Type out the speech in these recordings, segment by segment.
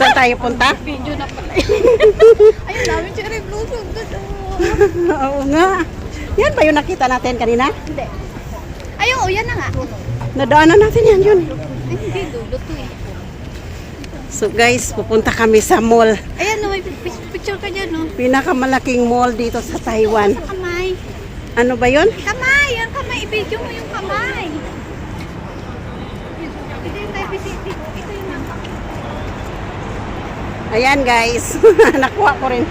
Saan tayo punta? Video na pala. Ayun, dami cherry blossom doon. Oo nga. Yan ba yung nakita natin kanina? Hindi. Ayun, oh, yan na nga. Nadaanan natin yan yun. Ay, hindi, dulo to eh. So guys, pupunta kami sa mall. Ayan, no, may picture ka dyan, no? Pinakamalaking mall dito sa Taiwan. Sa kamay. Ano ba yun? Kamay, ang kamay. I-video mo yung kamay. Ito yung type city. Ito yung mangka. Ayan guys. Nakuha ko rin.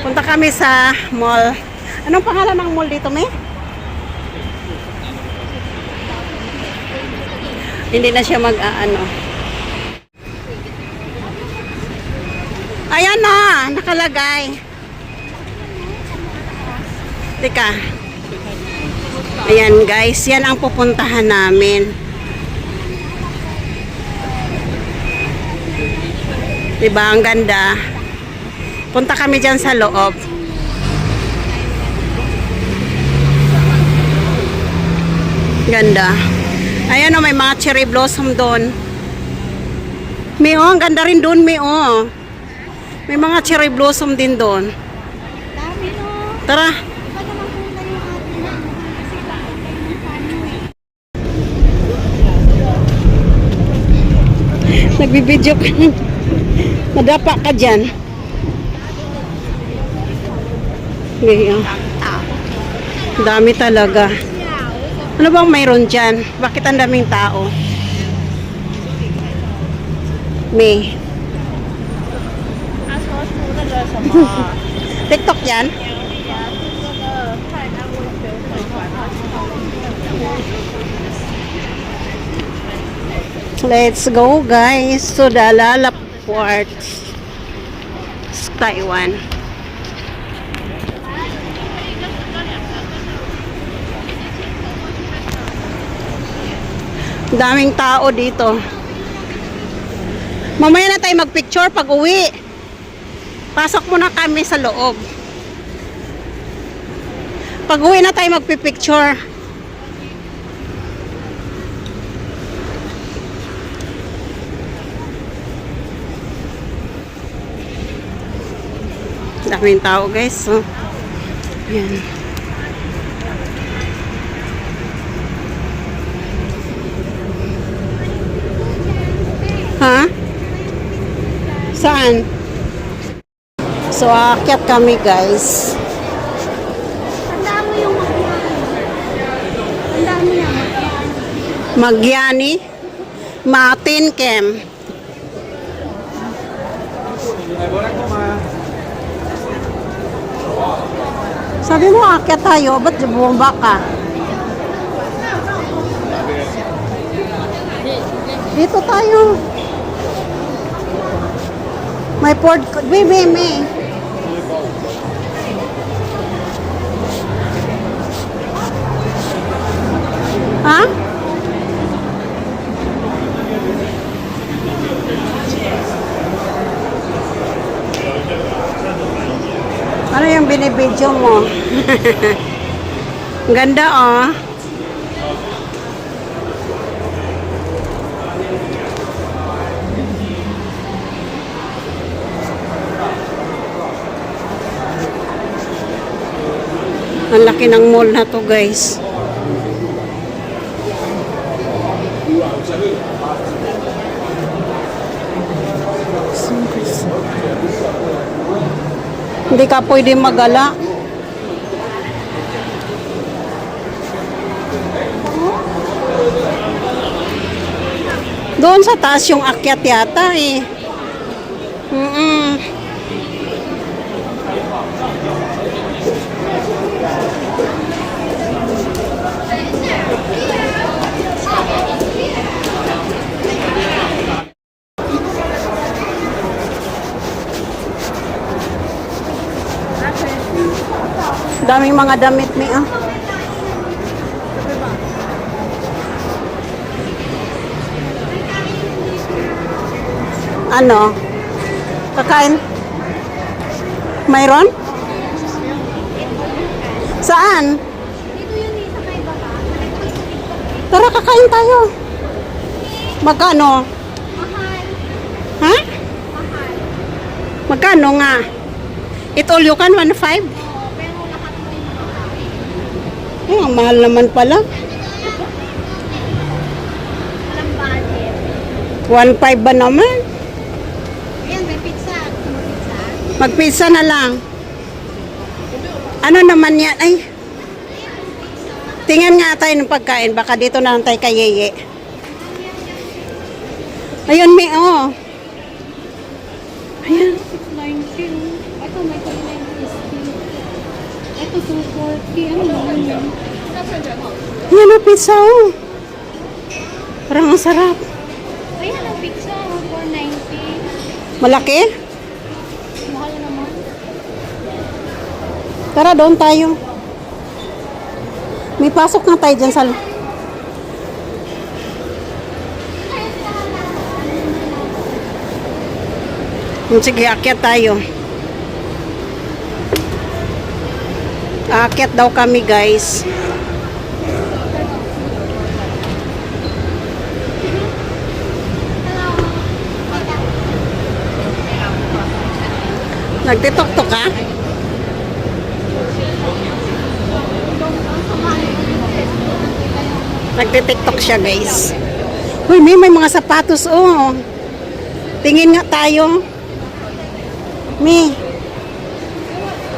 Punta kami sa mall. Anong pangalan ng mall dito, May? Hindi na siya mag-aano. Ayan na, nakalagay. Teka. Ayan guys, yan ang pupuntahan namin. Diba, ang ganda. Punta kami dyan sa loob. Ganda. Ayan o, may mga cherry blossom doon. May ang ganda rin doon, may may mga cherry blossom din doon. Dami, no? Tara. Iba naman kung yung atin na. Kasi Nagbibideo ka. Madapa ka dyan. Ngayon. Dami talaga. Ano bang mayroon dyan? Bakit ang daming tao? May. TikTok yan? Let's go guys to the Lalaport, Taiwan. Daming tao dito. Mamaya na tayo magpicture pag uwi. Pasok muna kami sa loob. Pag uwi na tayo magpipicture. Daming tao guys. So, yan. Ha? Saan? So, aakyat kami guys. tanda mo yung tanda mo yan. Magyani Mountain Camp. Sabi mo aakyat tayo, ba't bumaba ka? Dito tayo. May port, may. Ha? Ano yung binibidyo mo? Ganda oh. Ang laki ng mall na to guys. Hindi ka pwede magala. Doon sa taas yung akyat yata eh. Daming mga damit ni Ano? Kakain? Mayroon? Saan? Dito yun eh, sa may baba. Tara, kakain tayo. Magkano? Ha? Magkano nga? It all you can, 1.5? Oo, pero lahat mo yung makakain. Ang mahal naman pala. Walang budget. 1.5 ba naman? Ayan, may pizza. Gusto mo pizza? Magpizza na lang. Ano naman yan? Ay. Tingnan nga tayo ng pagkain. Baka dito na lang tayo kay Yeye. Ayun, may oh. Ayan. 690. Ito, may 290. Ito, 240. Ano naman yun? Ayan o, pizza oh. Parang ang sarap. Ayan ang pizza. 490. Malaki? Mahal naman. Tara, doon tayo. May pasok na tayo dyan sa... Sige, akyat tayo. Akyat daw kami, guys. Nagtitok-tok ka? Nagtitiktok siya, guys. Uy, may mga sapatos, oh. Tingin nga tayo.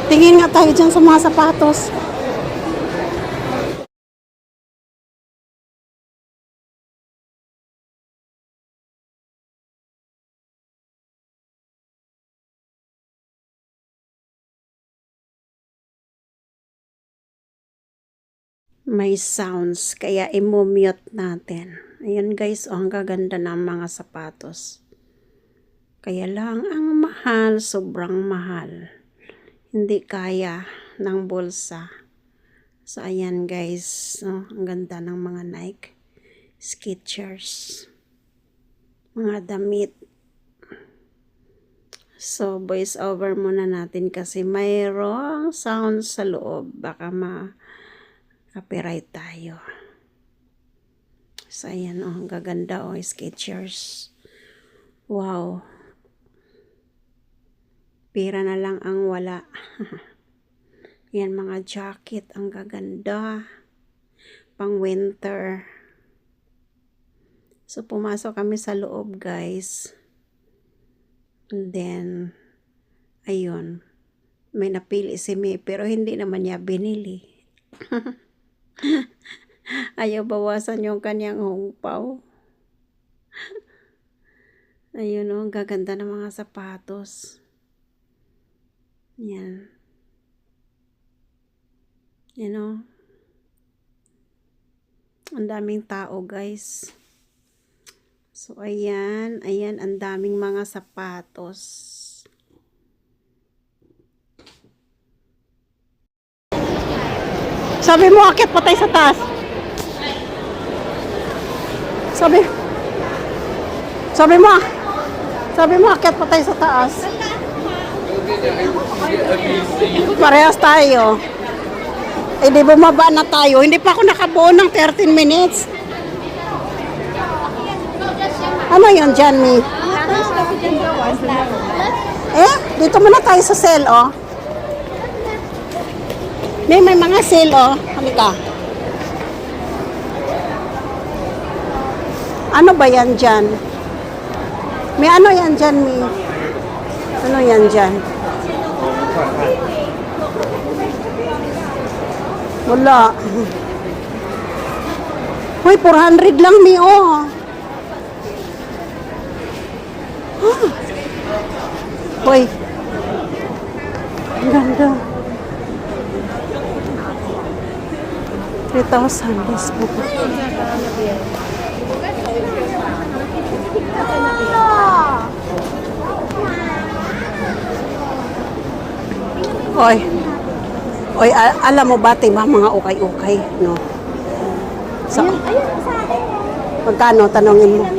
Tingin nga tayo dyan sa mga sapatos. May sounds, kaya i-mute natin. Ayan guys, oh, ang gaganda ng mga sapatos. Kaya lang, ang mahal, sobrang mahal. Hindi kaya ng bulsa. So, ayan guys, oh, ang ganda ng mga Nike. Skechers. Mga damit. So, voice over muna natin kasi mayroong sound sa loob. Baka copyright tayo. So, ayan oh, ang gaganda oh, Skechers. Wow. Pira na lang ang wala. Yan mga jacket, ang gaganda. Pang winter. So, pumasok kami sa loob, guys. And then, ayun. May napili si May, pero hindi naman niya binili. Ayaw bawasan yung kanyang hongpaw. Ayun o, ang gaganda ng mga sapatos. Yan. Yan o. Ang daming tao, guys. So, ayan. Ayan, ang daming mga sapatos. Sabi mo, akit pa tayo sa taas. Sabi mo, akit pa tayo sa taas. Parehas tayo. Eh, di bumaba na tayo. Hindi pa ako nakabuo ng 13 minutes. Ano yun, Janmy? Eh, dito muna tayo sa sale, oh. May mga sale, oh. Halika. Ano ba yan dyan? May ano yan dyan, May? Ano yan dyan? Wala. Uy, 400 lang, May, oh. Huh. Uy. Ang ganda. 3,000 this book. Oy. Oy, alam mo ba, diba, mga ukay-ukay, no? So, magkano, tanongin mo?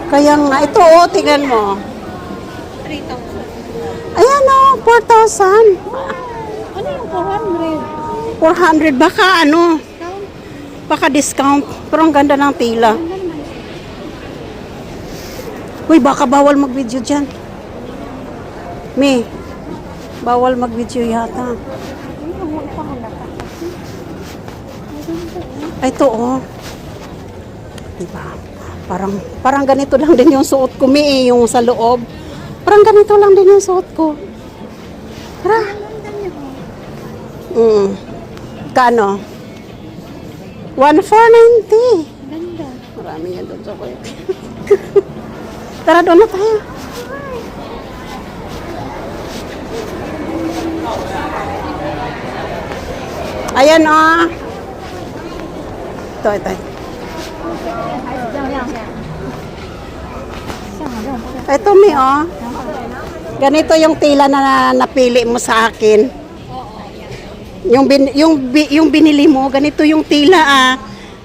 Kaya nga, ito, oh, tingnan mo. 3,000. Ayan, oh, 4,000. Ano yung 400? 400, baka ano, baka discount. Pero ang ganda ng tila. Uy, baka bawal mag-video dyan. Me, bawal mag-video yata. Ay, ito oh. Diba? Parang ganito lang din yung suot ko, me, yung sa loob. Parang ganito lang din yung suot ko. Tara. Kano? 1,490. Ganda. Marami yan doon sa kulit. Tara, doon na tayo. Ayan oh. Ito. Ito mi oh. Ganito yung tila na napili mo sa akin. Yung binili mo, ganito yung tila ah.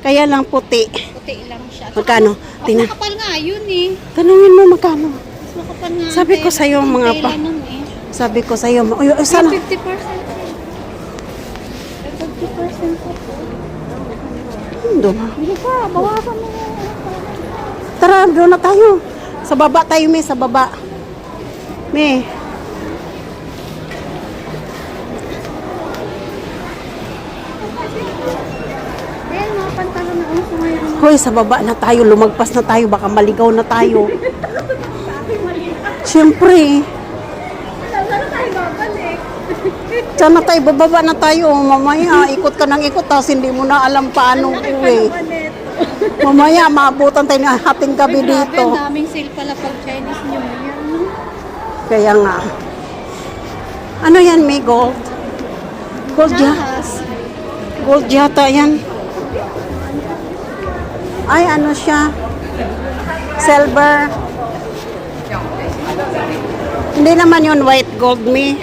Kaya lang puti. Puti lang siya. Magkano? Mas Tingnan. makapal nga yun eh. Tanungin mo magkano. Mas makapal nga. Sabi ko sa'yo, mga pa. Sabi ko sa iyo, sana. 50%. 50% po. Doon na. Bili ka, bawasan mo na. Tara, doon na tayo. Sa baba tayo, me, sa baba. Me. Ayan, mga pantalon na uso ngayon. Hoy, sa baba na tayo, lumagpas na tayo, baka maligaw na tayo. Siyempre. Saan tayo babalik? Sana tayo, bababa na tayo. Mamaya, ikot ka ng ikot, tapos hindi mo na alam paano uwi. Mamaya, maabutan tayo ng hating gabi dito. Ang daming sale pala pag Chinese New Year. No? Kaya nga. Ano yan, may gold? Gold ya? Nahas. Gold yata yan. Ay, ano siya? Silver. Hindi naman yun white gold, me.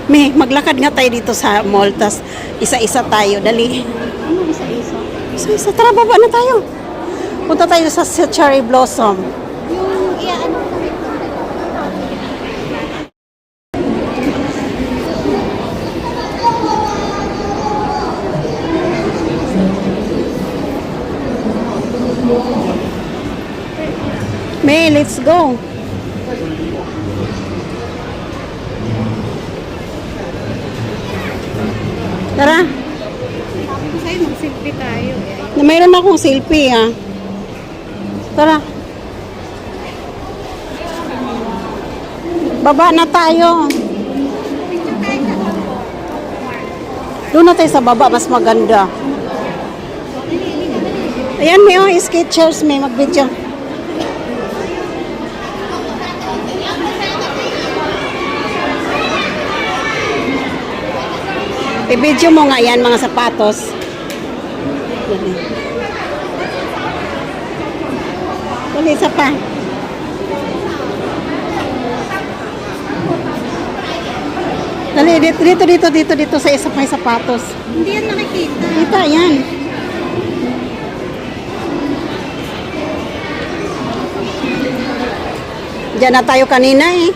Me, maglakad nga tayo dito sa mall, tas isa-isa tayo. Dali. Ano isa-isa? Isa-isa. Tara, baba na tayo. Punta tayo sa cherry blossom. Yung ano kami. May, let's go. Tara. Sabi ko sa'yo, mag-selfie tayo. Eh. Mayroon akong selfie, ah. Tara. Baba na tayo. Picture tayo sa Doon na tayo sa baba, mas maganda. Ayan, may oh, Skechers, may mag-video. I-video mo nga yan, mga sapatos. Dali, isa pa. Dali, dito sa isa pang sapatos. Hindi yan nakikita. Kita, yan. Diyan na tayo kanina eh.